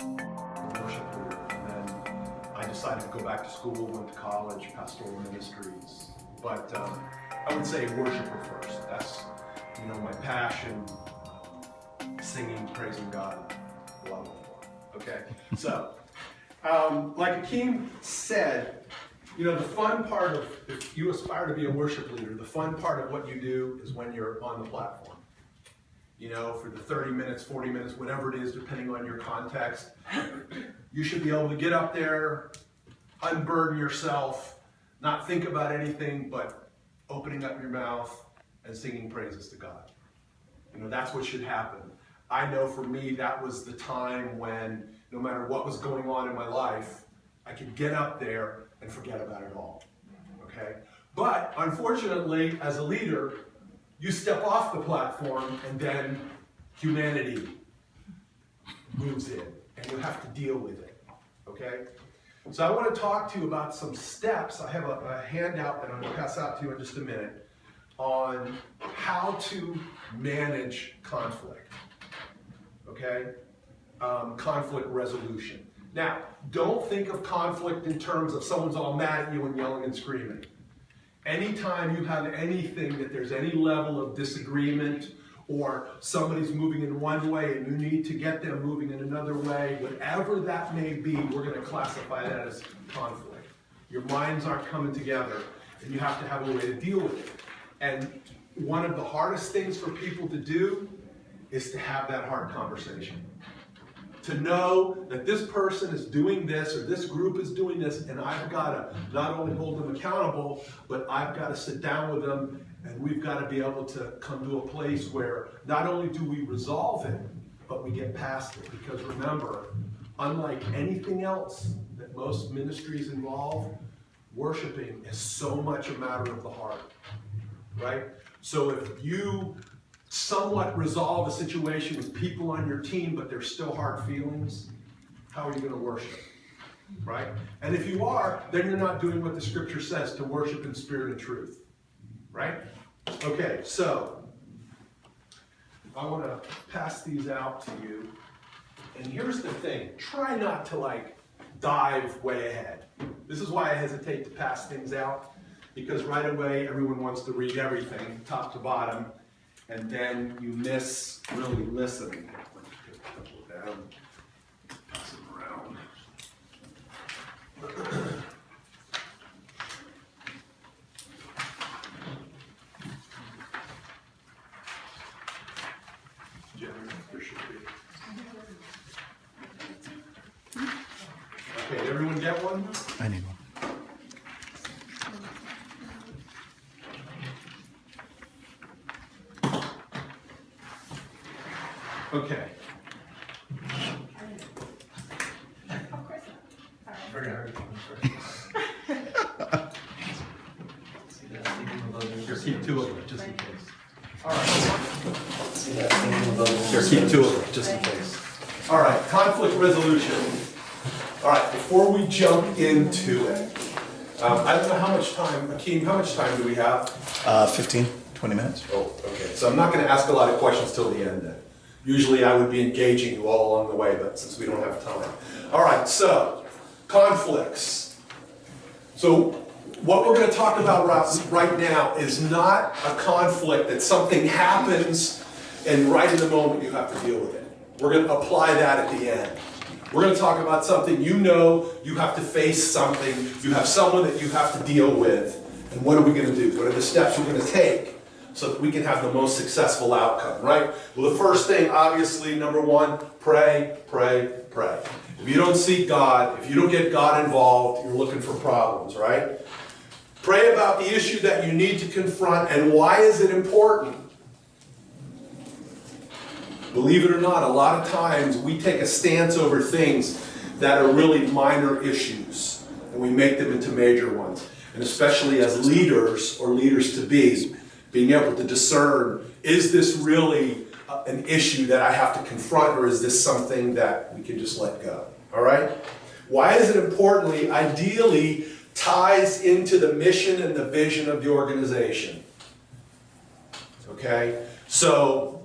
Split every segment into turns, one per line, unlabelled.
a worship leader. And then I decided to go back to school, went to college, pastoral ministries. But I would say worshiper first. That's, my passion, singing, praising God, love more. Okay? So, like Ahkeem said, the fun part of, if you aspire to be a worship leader, the fun part of what you do is when you're on the platform. For the 30 minutes, 40 minutes, whatever it is, depending on your context, you should be able to get up there, unburden yourself, not think about anything but opening up your mouth and singing praises to God. That's what should happen. I know for me, that was the time when, no matter what was going on in my life, I could get up there and forget about it all. Okay? But unfortunately, as a leader, you step off the platform and then humanity moves in and you have to deal with it. Okay? So I want to talk to you about some steps. I have a handout that I'm going to pass out to you in just a minute on how to manage conflict. Okay? Conflict resolution. Now, don't think of conflict in terms of someone's all mad at you and yelling and screaming. Anytime you have anything that there's any level of disagreement or somebody's moving in one way and you need to get them moving in another way, whatever that may be, we're going to classify that as conflict. Your minds aren't coming together and you have to have a way to deal with it. And one of the hardest things for people to do is to have that hard conversation. To know that this person is doing this or this group is doing this, and I've got to not only hold them accountable, but I've got to sit down with them and we've got to be able to come to a place where not only do we resolve it, but we get past it. Because remember, unlike anything else that most ministries involve, worshiping is so much a matter of the heart, right? So if you somewhat resolve a situation with people on your team, but there's still hard feelings, how are you going to worship? Right? And if you are, then you're not doing what the scripture says, to worship in spirit and truth. Right? Okay, so I want to pass these out to you. And here's the thing. Try not to dive way ahead. This is why I hesitate to pass things out, because right away everyone wants to read everything, top to bottom. And then you miss really listening. Let me take a couple down. Pass them around. Jenny, there should be. Okay, did everyone get one?
I need one.
Okay. Here, keep two of them, just in case. All right. Here, keep two of them, just in case. All right, conflict resolution. All right, before we jump into it, I don't know how much time, Ahkeem, how much time do we have?
15, 20 minutes.
Oh, okay. So I'm not going to ask a lot of questions till the end then. Usually I would be engaging you all along the way, but since we don't have time. All right, so conflicts. So what we're going to talk about right now is not a conflict that something happens and right in the moment you have to deal with it. We're going to apply that at the end. We're going to talk about something you have to face something, you have someone that you have to deal with, and what are we going to do? What are the steps we're going to take so that we can have the most successful outcome, right? Well, the first thing, obviously, number one, pray, pray, pray. If you don't seek God, if you don't get God involved, you're looking for problems, right? Pray about the issue that you need to confront, and why is it important? Believe it or not, a lot of times we take a stance over things that are really minor issues, and we make them into major ones. And especially as leaders or leaders-to-be, being able to discern, is this really an issue that I have to confront, or is this something that we can just let go? All right? Why is it importantly, ideally, ties into the mission and the vision of the organization? Okay? So,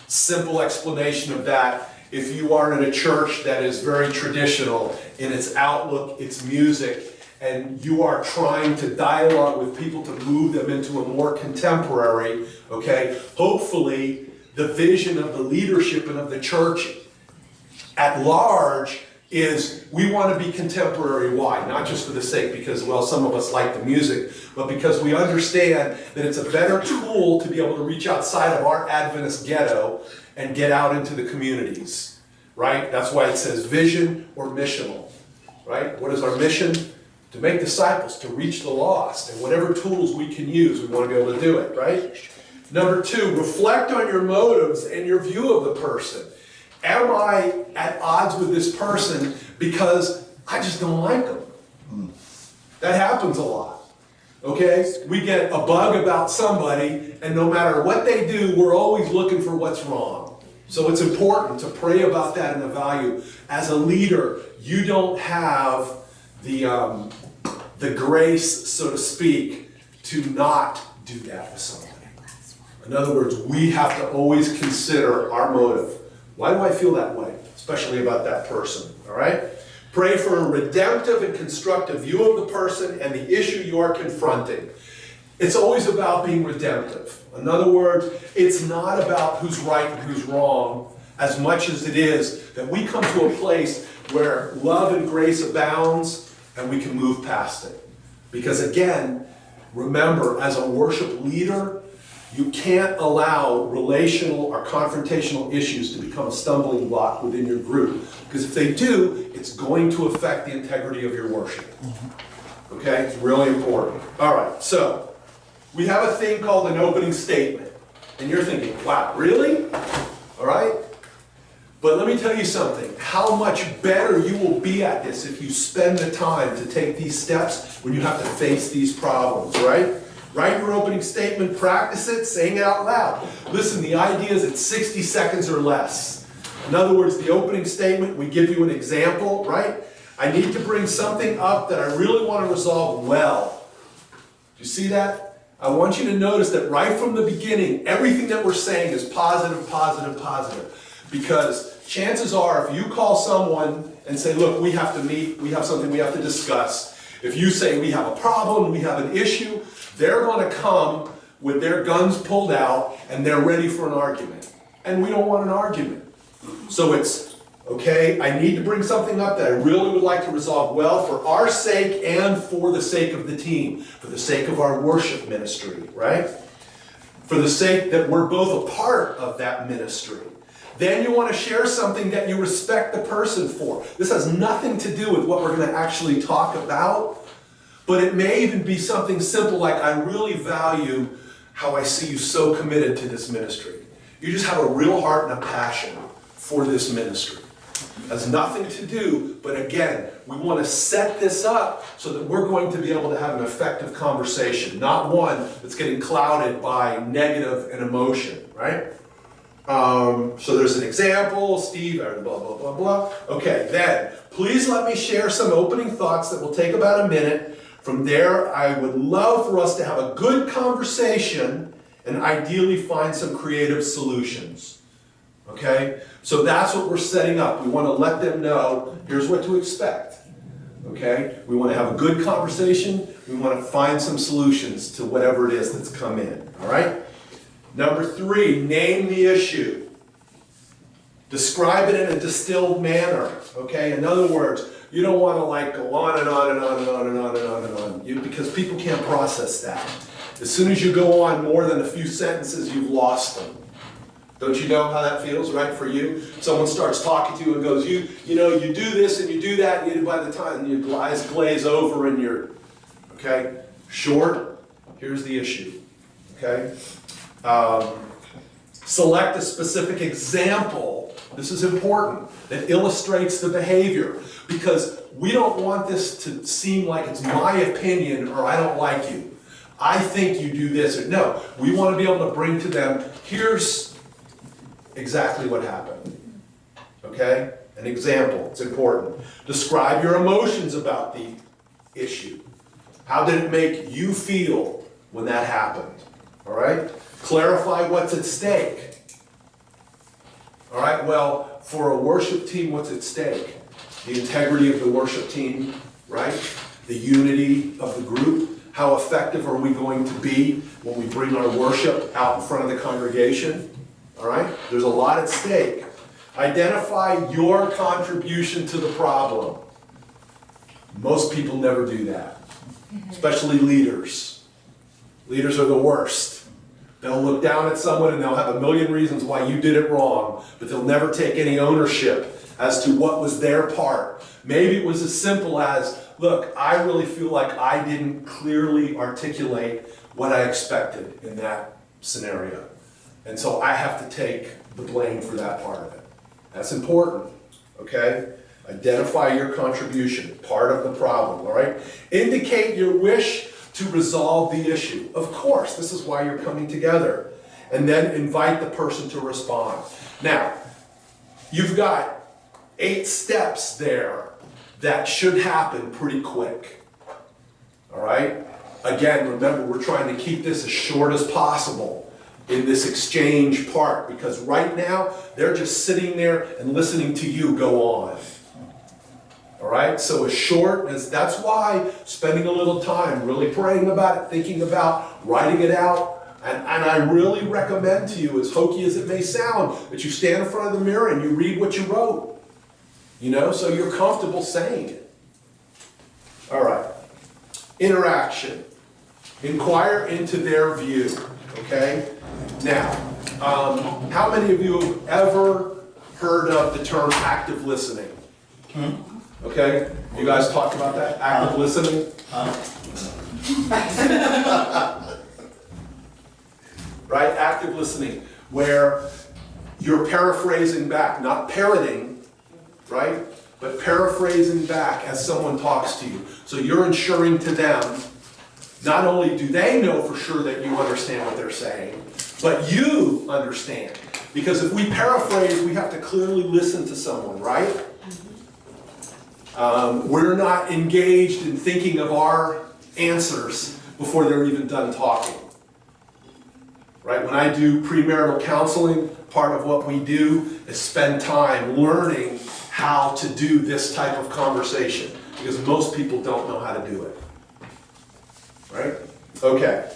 simple explanation of that if you are in a church that is very traditional in its outlook, its music, and you are trying to dialogue with people to move them into a more contemporary, okay, hopefully the vision of the leadership and of the church at large is we want to be contemporary. Why? Not just for the sake because, well, some of us like the music, but because we understand that it's a better tool to be able to reach outside of our Adventist ghetto and get out into the communities, right? That's why it says vision or missional, right? What is our mission? To make disciples, to reach the lost, and whatever tools we can use, we want to be able to do it, right? Number 2, reflect on your motives and your view of the person. Am I at odds with this person because I just don't like them? That happens a lot, okay? We get a bug about somebody, and no matter what they do, we're always looking for what's wrong. So it's important to pray about that and evaluate. As a leader, you don't have the grace, so to speak, to not do that with somebody. In other words, we have to always consider our motive. Why do I feel that way? Especially about that person, all right? Pray for a redemptive and constructive view of the person and the issue you are confronting. It's always about being redemptive. In other words, it's not about who's right and who's wrong as much as it is that we come to a place where love and grace abounds and we can move past it. Because again, remember, as a worship leader, you can't allow relational or confrontational issues to become a stumbling block within your group. Because if they do, it's going to affect the integrity of your worship. Okay? It's really important. All right, so we have a thing called an opening statement. And you're thinking, wow, really? All right? But let me tell you something. How much better you will be at this if you spend the time to take these steps when you have to face these problems, right? Write your opening statement, practice it, saying it out loud. Listen, the idea is it's 60 seconds or less. In other words, the opening statement, we give you an example, right? I need to bring something up that I really want to resolve well. Do you see that? I want you to notice that right from the beginning, everything that we're saying is positive, positive, positive. Because chances are, if you call someone and say, look, we have to meet, we have something we have to discuss. If you say we have a problem, we have an issue, they're going to come with their guns pulled out and they're ready for an argument. And we don't want an argument. So it's, okay, I need to bring something up that I really would like to resolve well for our sake and for the sake of the team, for the sake of our worship ministry, right? For the sake that we're both a part of that ministry. Then you want to share something that you respect the person for. This has nothing to do with what we're going to actually talk about, but it may even be something simple like, I really value how I see you so committed to this ministry. You just have a real heart and a passion for this ministry. It has nothing to do, but again, we want to set this up so that we're going to be able to have an effective conversation, not one that's getting clouded by negative and emotion, right? So there's an example, Steve, blah, blah, blah, blah. Okay, then, please let me share some opening thoughts that will take about a minute. From there, I would love for us to have a good conversation and ideally find some creative solutions. Okay? So that's what we're setting up. We want to let them know, here's what to expect. Okay? We want to have a good conversation. We want to find some solutions to whatever it is that's come in. All right? Number 3, name the issue. Describe it in a distilled manner. Okay? In other words, you don't want to like go on and on and on and on and on and on and on, because people can't process that. As soon as you go on more than a few sentences, you've lost them. Don't you know how that feels, right, for you? Someone starts talking to you and goes, you do this and you do that, and by the time your eyes glaze over and you're, okay? Short, here's the issue, okay? Select a specific example, this is important, that illustrates the behavior. Because we don't want this to seem like it's my opinion or I don't like you. I think you do this or no. We want to be able to bring to them, here's exactly what happened. Okay? An example, it's important. Describe your emotions about the issue. How did it make you feel when that happened? All right? Clarify what's at stake. All right, well, for a worship team, what's at stake? The integrity of the worship team, right? The unity of the group. How effective are we going to be when we bring our worship out in front of the congregation? All right, there's a lot at stake. Identify your contribution to the problem. Most people never do that, especially leaders. Leaders are the worst. They'll look down at someone and they'll have a million reasons why you did it wrong, but they'll never take any ownership as to what was their part. Maybe it was as simple as, look, I really feel like I didn't clearly articulate what I expected in that scenario. And so I have to take the blame for that part of it. That's important, okay? Identify your contribution, part of the problem, all right? Indicate your wish to resolve the issue. Of course, this is why you're coming together. And then invite the person to respond. Now, you've got 8 steps there that should happen pretty quick, all right? Again, remember, we're trying to keep this as short as possible in this exchange part, because right now, they're just sitting there and listening to you go on. All right, so as short as, that's why spending a little time really praying about it, thinking about, writing it out, and I really recommend to you, as hokey as it may sound, that you stand in front of the mirror and you read what you wrote. You know, so you're comfortable saying it. All right, interaction. Inquire into their view, okay? Now, how many of you have ever heard of the term active listening? Okay, you guys talked about that, active listening? Right, active listening, where you're paraphrasing back, not parroting, right? But paraphrasing back as someone talks to you. So you're ensuring to them, not only do they know for sure that you understand what they're saying, but you understand. Because if we paraphrase, we have to clearly listen to someone, right? We're not engaged in thinking of our answers before they're even done talking. Right? When I do premarital counseling, part of what we do is spend time learning how to do this type of conversation, because most people don't know how to do it. Right? Okay.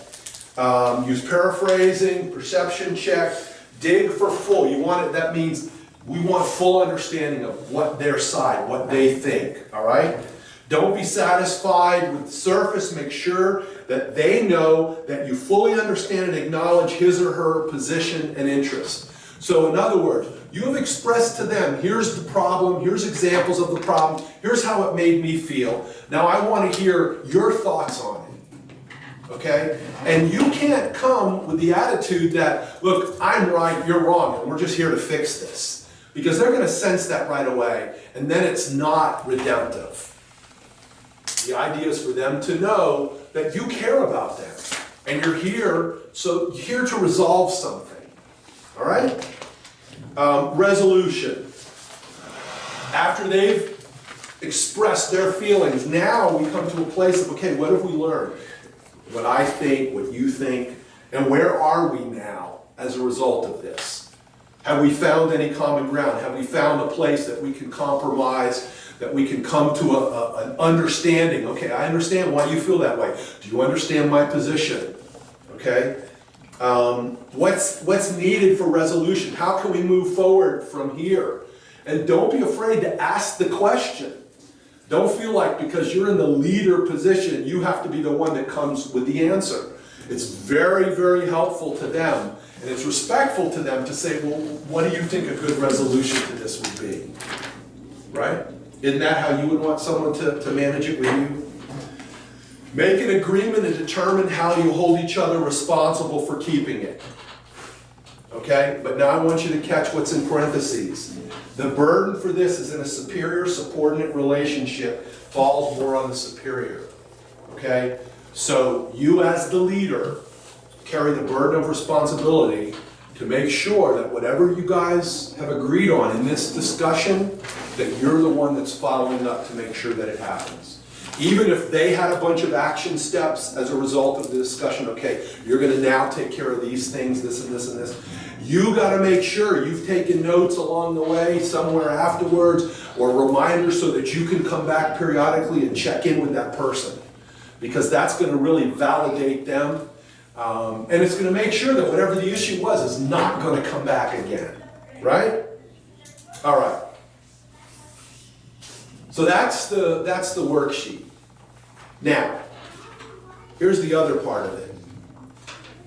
Use paraphrasing, perception check, dig for full. You want it, that means we want full understanding of what their side, what they think, all right? Don't be satisfied with the surface. Make sure that they know that you fully understand and acknowledge his or her position and interest. So in other words, you have expressed to them, here's the problem, here's examples of the problem, here's how it made me feel. Now I want to hear your thoughts on it, okay? And you can't come with the attitude that, look, I'm right, you're wrong, and we're just here to fix this. Because they're going to sense that right away, and then it's not redemptive. The idea is for them to know that you care about them, and you're here to resolve something. All right? Resolution. After they've expressed their feelings, now we come to a place of, okay, what have we learned? What I think, what you think, and where are we now as a result of this? Have we found any common ground? Have we found a place that we can compromise, that we can come to an understanding? Okay, I understand why you feel that way. Do you understand my position? Okay? What's needed for resolution? How can we move forward from here? And don't be afraid to ask the question. Don't feel like because you're in the leader position, you have to be the one that comes with the answer. It's very, very helpful to them. And it's respectful to them to say, well, what do you think a good resolution to this would be? Right? Isn't that how you would want someone to manage it with you? Make an agreement and determine how you hold each other responsible for keeping it. Okay? But now I want you to catch what's in parentheses. The burden for this is in a superior-subordinate relationship falls more on the superior. Okay? So you as the leader carry the burden of responsibility to make sure that whatever you guys have agreed on in this discussion, that you're the one that's following up to make sure that it happens. Even if they had a bunch of action steps as a result of the discussion, okay, you're going to now take care of these things, this and this and this. You gotta make sure you've taken notes along the way, somewhere afterwards, or reminders so that you can come back periodically and check in with that person. Because that's gonna really validate them, and it's gonna make sure that whatever the issue was is not gonna come back again, right? All right. So that's the worksheet. Now, here's the other part of it.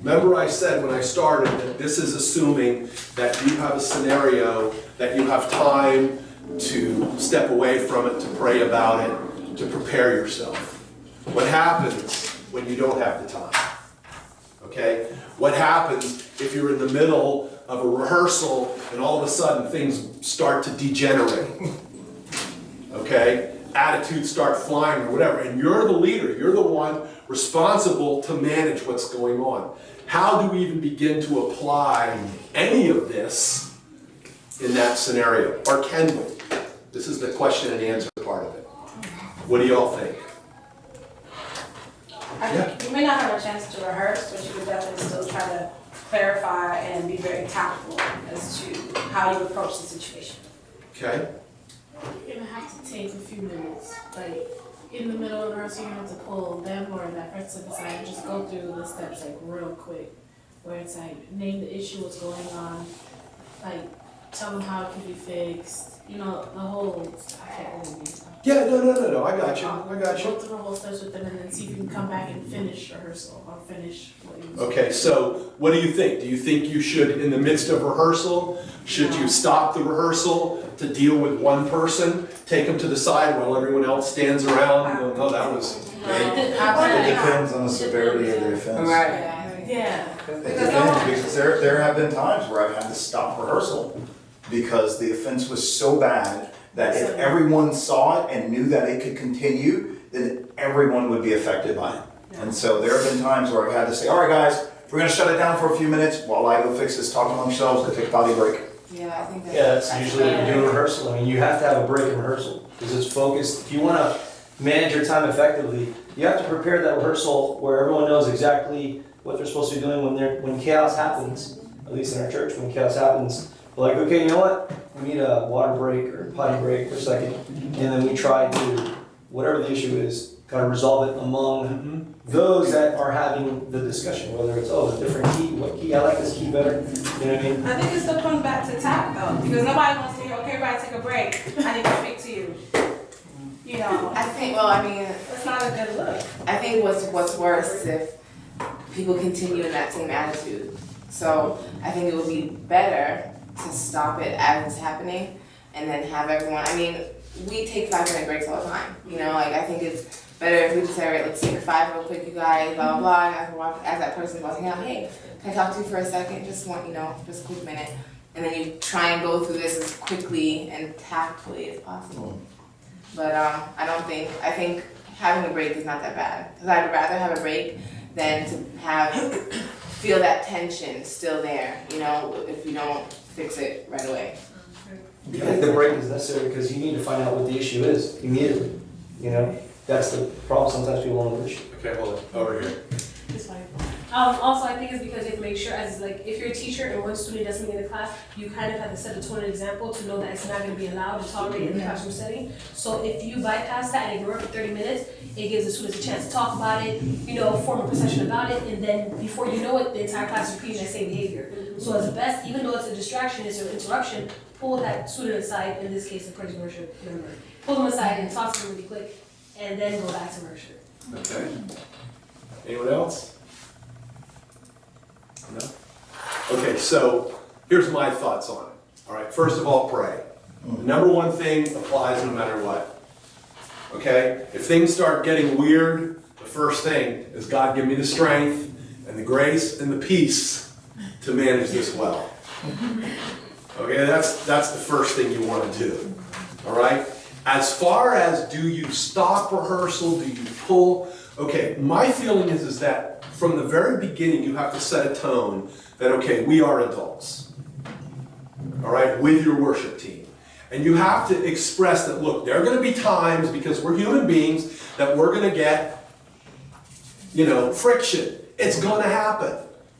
Remember I said when I started that this is assuming that you have a scenario, that you have time to step away from it, to pray about it, to prepare yourself. What happens when you don't have the time? Okay? What happens if you're in the middle of a rehearsal and all of a sudden things start to degenerate? Okay? Attitudes start flying or whatever, and you're the leader, you're the one responsible to manage what's going on. How do we even begin to apply any of this in that scenario? Or can we? This is the question and answer part of it. What do y'all think?
I think you may not have a chance to rehearse, but you could definitely still try to clarify and be very tactful as to how you approach the situation.
Okay?
You're gonna have to take a few minutes, like in the middle of the rehearsal, you have to pull them or that person aside and just go through the steps like real quick, where it's like name the issue, what's going on, like tell them how it can be fixed, you know, the whole. I can't really read.
Yeah, no, I got you.
Go through the whole steps with them and then see if you can come back and finish rehearsal or finish what you.
Okay, so what do you think? Do you think you should, in the midst of rehearsal, should you stop the rehearsal to deal with one person, take them to the side while everyone else stands around and go, no, that was
It depends on the severity of the offense.
Yeah.
It depends, because there have been times where I've had to stop rehearsal because the offense was so bad that if everyone saw it and knew that it could continue, then everyone would be affected by it. And so there have been times where I've had to say, all right guys, we're gonna shut it down for a few minutes while I go fix this, talk amongst yourselves, go take a potty break.
Yeah, I think that's.
Yeah, that's usually what you do in rehearsal. I mean, you have to have a break in rehearsal because it's focused. If you want to manage your time effectively, you have to prepare that rehearsal where everyone knows exactly what they're supposed to be doing when chaos happens. At least in our church, when chaos happens, we're like, okay, you know what? We need a water break or potty break for a second, and then we try to, whatever the issue is, kind of resolve it among those that are having the discussion. Whether it's a different key, what key I like this key better. You know what I mean?
I think it still comes back to tact though, because nobody wants to hear, okay, everybody take a break, I need to speak to you. You know,
I think, well, I mean,
that's not a good look.
I think what's worse is if people continue in that same attitude. So I think it would be better to stop it as it's happening and then have everyone, I mean, we take 5-minute breaks all the time, you know, like I think it's better if we just say, all right, let's take a 5 real quick, you guys, blah, blah, blah, and as that person's walking out, hey, can I talk to you for a second? Just want, just a quick minute. And then you try and go through this as quickly and tactfully as possible. But I think having a break is not that bad. Because I'd rather have a break than to feel that tension still there, if you don't fix it right away.
I think the break is necessary because you need to find out what the issue is immediately. That's the problem. Sometimes people don't appreciate.
Okay, hold it, over here.
It's fine.
Also, I think it's because you have to make sure, as like, if you're a teacher and one student doesn't get a class, you kind of have to set the tone and example to know that it's not going to be allowed to tolerate in the classroom setting. So if you bypass that and ignore it for 30 minutes, it gives the students a chance to talk about it, form a perception about it, and then before you know it, the entire class is repeating that same behavior. So as the best, even though it's a distraction, it's an interruption, pull that student aside, in this case, the praise and worship member. Pull them aside and talk to them really quick, and then go back to worship.
Okay. Anyone else? No? Okay, so here's my thoughts on it. All right, first of all, pray. The number one thing applies no matter what. Okay? If things start getting weird, the first thing is God give me the strength and the grace and the peace to manage this well. Okay, that's the first thing you want to do. All right? As far as do you stop rehearsal, do you pull? Okay, my feeling is that from the very beginning you have to set a tone that, okay, we are adults. All right, with your worship team. And you have to express that, look, there are going to be times, because we're human beings, that we're going to get, friction. It's going to happen.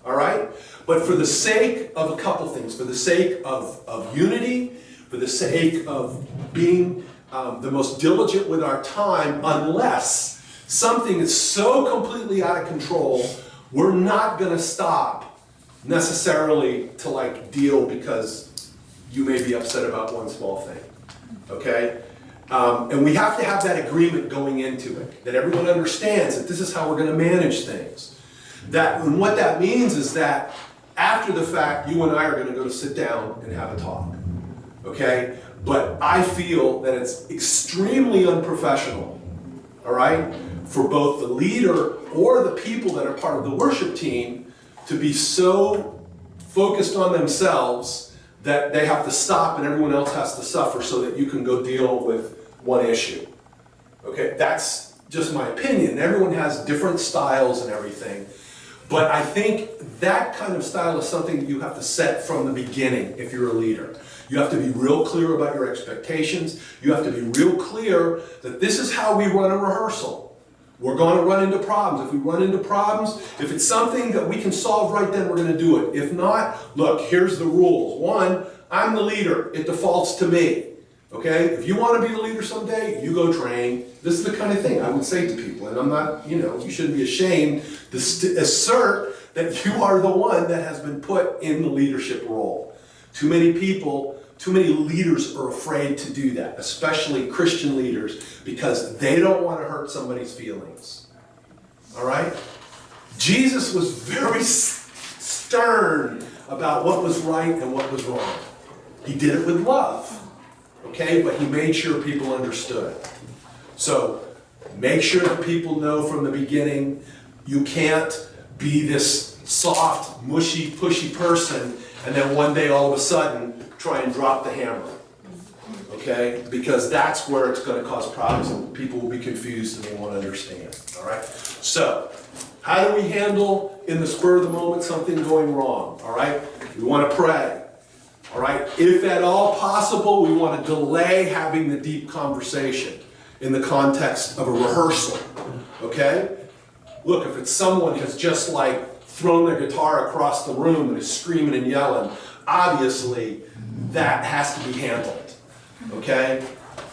all right? But for the sake of a couple things, for the sake of unity, for the sake of being the most diligent with our time, unless something is so completely out of control, we're not gonna stop necessarily to like deal because you may be upset about one small thing, okay? And we have to have that agreement going into it, that everyone understands that this is how we're gonna manage things. And what that means is that after the fact, you and I are gonna go to sit down and have a talk, okay? But I feel that it's extremely unprofessional, all right, for both the leader or the people that are part of the worship team to be so focused on themselves that they have to stop and everyone else has to suffer so that you can go deal with one issue. Okay, that's just my opinion. Everyone has different styles and everything. But I think that kind of style is something that you have to set from the beginning if you're a leader. You have to be real clear about your expectations. You have to be real clear that this is how we run a rehearsal. We're going to run into problems. If we run into problems, if it's something that we can solve right then, we're going to do it. If not, look, here's the rules. One, I'm the leader. It defaults to me. Okay? If you want to be the leader someday, you go train. This is the kind of thing I would say to people. And I'm not, you shouldn't be ashamed to assert that you are the one that has been put in the leadership role. Too many people, too many leaders are afraid to do that, especially Christian leaders, because they don't want to hurt somebody's feelings. All right? Jesus was very stern about what was right and what was wrong. He did it with love, okay? But he made sure people understood. So make sure that people know from the beginning you can't be this soft, mushy, pushy person and then one day all of a sudden try and drop the hammer, okay? Because that's where it's going to cause problems and people will be confused and they won't understand, all right? So, how do we handle in the spur of the moment something going wrong, all right? We want to pray, all right? If at all possible, we want to delay having the deep conversation in the context of a rehearsal, okay? Look, if it's someone who's just like thrown their guitar across the room and is screaming and yelling, obviously that has to be handled, okay?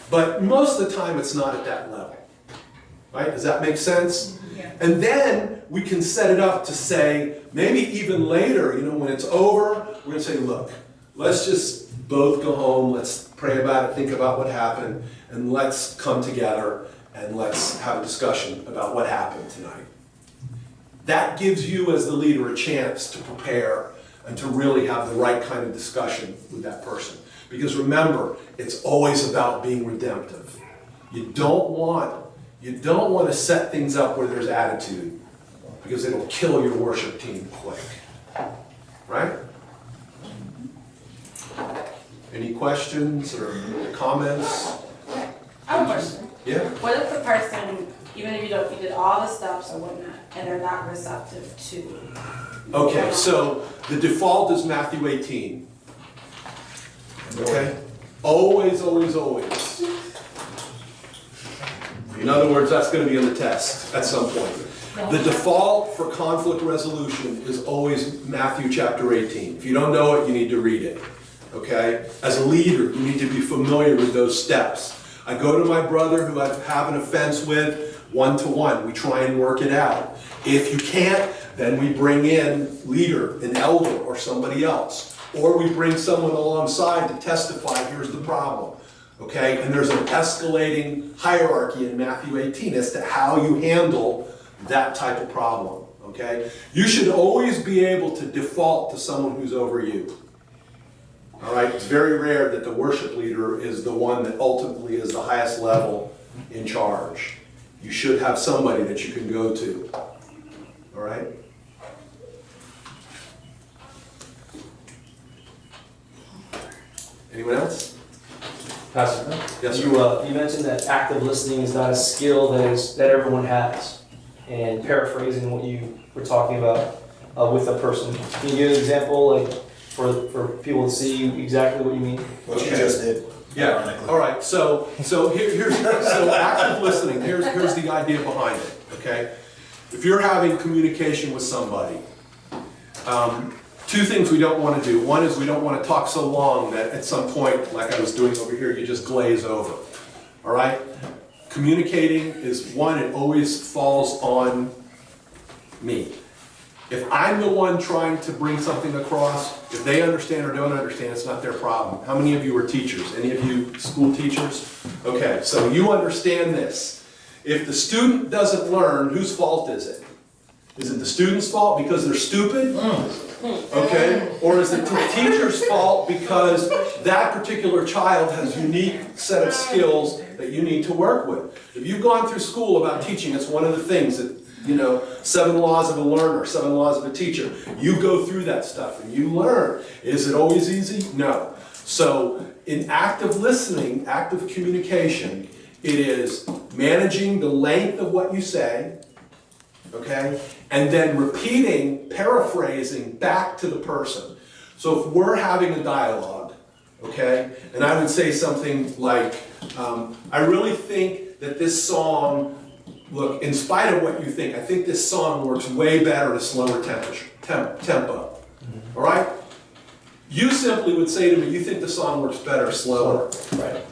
But most of the time it's not at that level, right? Does that make sense?
Yeah.
And then we can set it up to say, maybe even later, when it's over, we're gonna say, look, let's just both go home, let's pray about it, think about what happened, and let's come together and let's have a discussion about what happened tonight. That gives you as the leader a chance to prepare and to really have the right kind of discussion with that person. Because remember, it's always about being redemptive. You don't want to set things up where there's attitude, because it'll kill your worship team quick. Right? Any questions or comments?
I have a question.
Yeah?
What if the person, even if you did all the steps or whatnot, and they're not receptive to?
Okay, so the default is Matthew 18. Okay? Always, always, always. In other words, that's going to be on the test at some point. The default for conflict resolution is always Matthew chapter 18. If you don't know it, you need to read it. Okay? As a leader, you need to be familiar with those steps. I go to my brother who I have an offense with, one-to-one. We try and work it out. If you can't, then we bring in leader, an elder, or somebody else. Or we bring someone alongside to testify, here's the problem. Okay? And there's an escalating hierarchy in Matthew 18 as to how you handle that type of problem. Okay? You should always be able to default to someone who's over you. All right? It's very rare that the worship leader is the one that ultimately is the highest level in charge. You should have somebody that you can go to. All right? Anyone else?
Pastor,
Yes,
you mentioned that active listening is not a skill that everyone has. And paraphrasing what you were talking about with a person, can you give an example, like for people to see exactly what you mean?
What you just did.
Yeah. All right. So here's active listening. Here's the idea behind it. Okay. If you're having communication with somebody, Two things we don't want to do. One is we don't want to talk so long that at some point, like I was doing over here, you just glaze over. All right? Communicating is one, it always falls on me. If I'm the one trying to bring something across, if they understand or don't understand, it's not their problem. How many of you are teachers? Any of you school teachers? Okay, so you understand this. If the student doesn't learn, whose fault is it? Is it the student's fault because they're stupid? Okay? Or is it the teacher's fault because that particular child has a unique set of skills that you need to work with? If you've gone through school about teaching, it's one of the things that, 7 laws of a learner, 7 laws of a teacher. You go through that stuff and you learn. Is it always easy? No. So in active listening, active communication, it is managing the length of what you say, okay? And then repeating, paraphrasing back to the person. So if we're having a dialogue, okay, and I would say something like, I really think that this song, look, in spite of what you think, I think this song works way better at a slower tempo. All right? You simply would say to me, you think the song works better slower.
Right.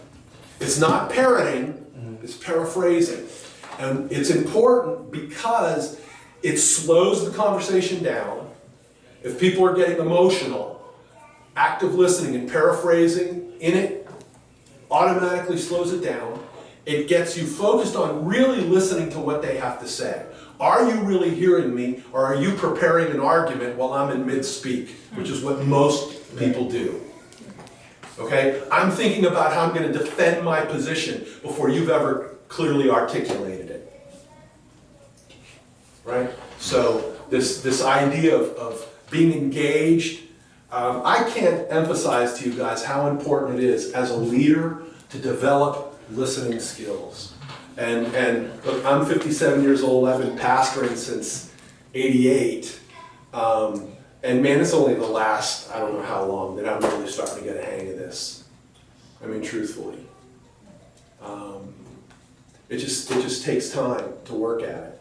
It's not parroting, it's paraphrasing. And it's important because it slows the conversation down. If people are getting emotional, active listening and paraphrasing in it automatically slows it down. It gets you focused on really listening to what they have to say. Are you really hearing me, or are you preparing an argument while I'm in mid-speak, which is what most people do. Okay? I'm thinking about how I'm going to defend my position before you've ever clearly articulated it. Right? So this idea of being engaged, I can't emphasize to you guys how important it is as a leader to develop listening skills. And look, I'm 57 years old, I've been pastoring since '88. And man, it's only the last, I don't know how long, that I'm really starting to get a hang of this. I mean, truthfully. It just takes time to work at it.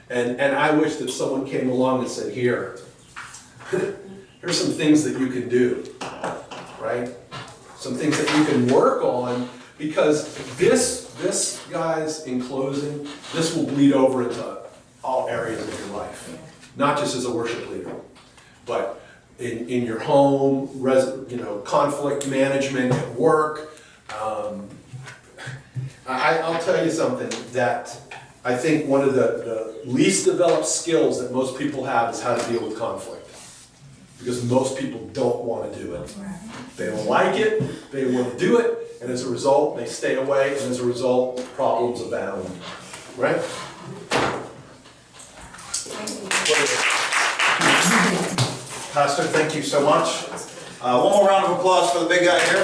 And I wish that someone came along and said, here's some things that you can do, right? Some things that you can work on, because this, guys, in closing, this will bleed over into all areas of your life. Not just as a worship leader, but in your home, conflict management at work. I'll tell you something that I think one of the least developed skills that most people have is how to deal with conflict. Because most people don't want to do it. They don't like it, they want to do it, and as a result, they stay away, and as a result, problems abound. Right?
Pastor, thank you so much. One more round of applause for the big guy here.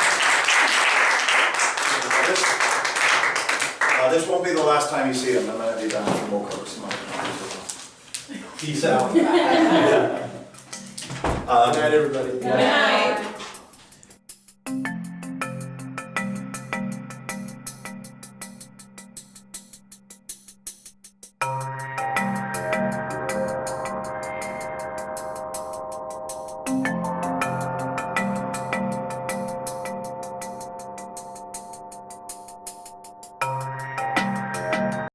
This won't be the last time you see him. I'm going to be back and we'll cover some other.
Peace out.
Good
Good night, everybody.
Good night.